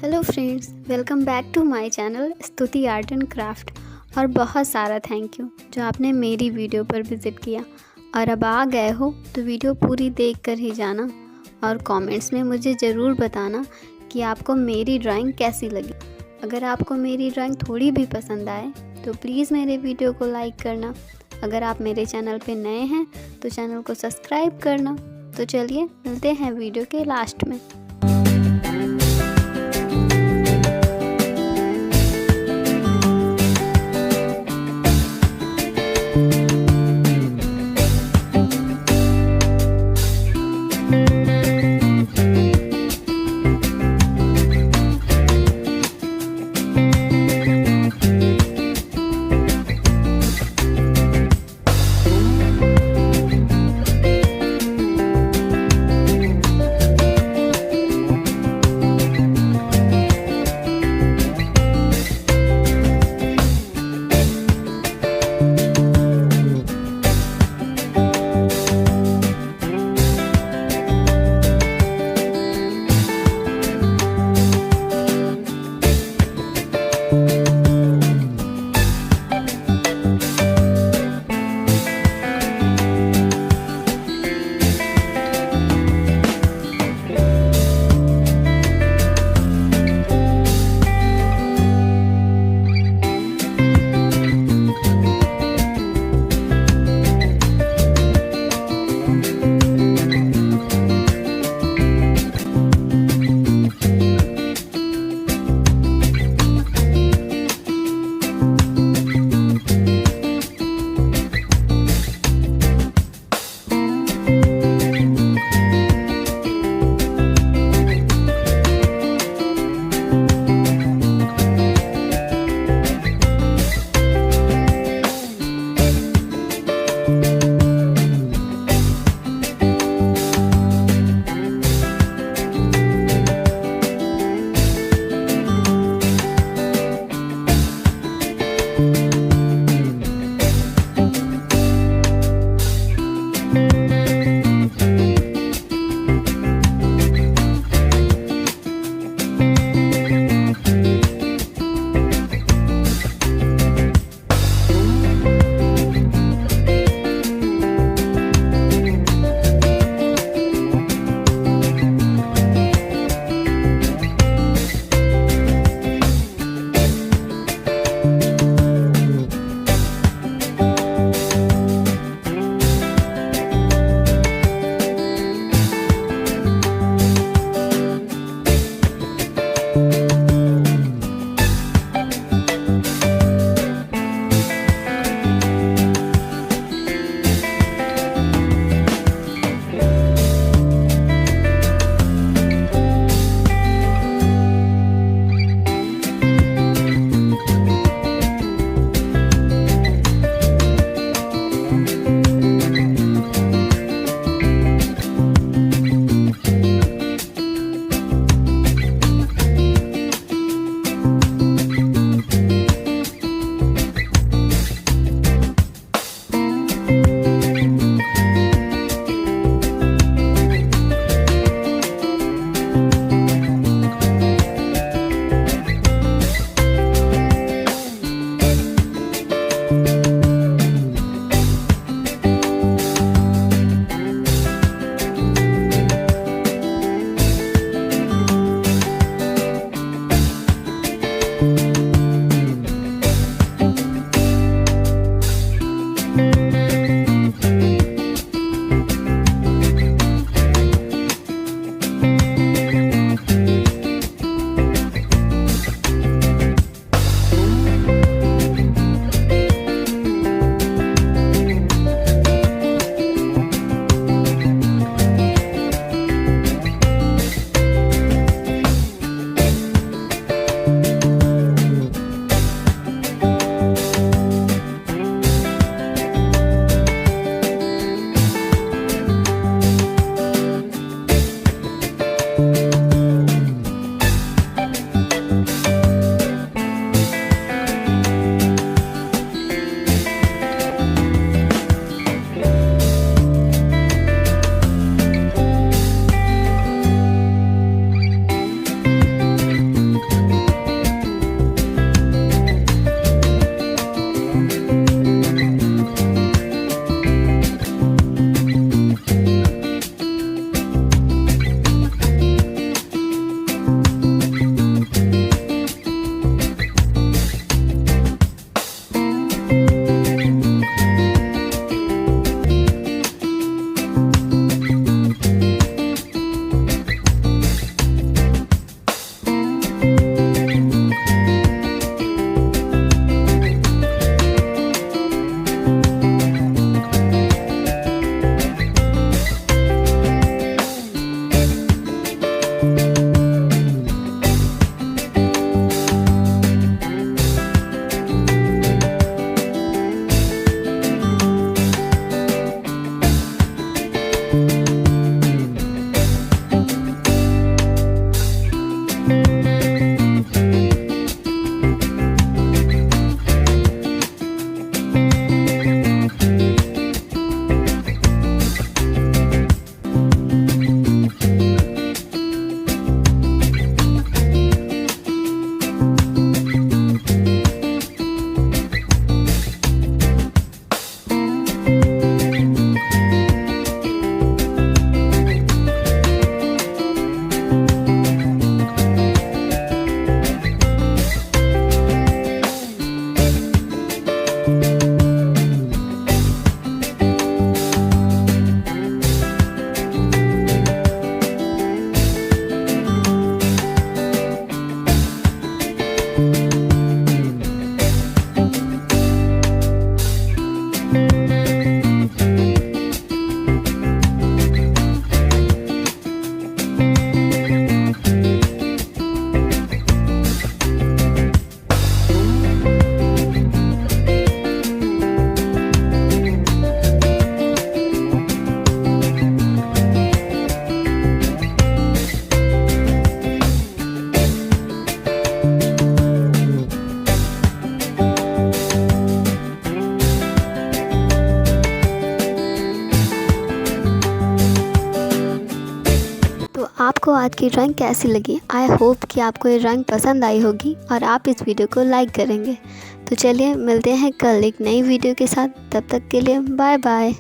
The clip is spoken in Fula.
Hello friends, welcome back to my channel Stuti art and craft. और बहुत सारा thank you जो आपने मेरी वीडियो पर विज़िट किया। और अब आ गए हो तो वीडियो पूरी देख कर ही जाना और कमेंट्स में मुझे ज़रूर बताना कि आपको मेरी ड्राइंग कैसी लगी। अगर आपको मेरी ड्राइंग थोड़ी भी पसंद आए तो प्लीज़ मेरे वीडियो को लाइक करना। अगर आप मेरे चैनल पे नए हैं तो चैनल को सब्सक्राइब करना। तो चलिए मिलते हैं वीडियो के लास्ट में। तो आपको आज की ड्राइंग कैसी लगी? आई होप कि आपको ये ड्राइंग पसंद आई होगी और आप इस वीडियो को लाइक करेंगे। तो चलिए मिलते हैं कल एक नई वीडियो के साथ। तब तक के लिए बाय बाय।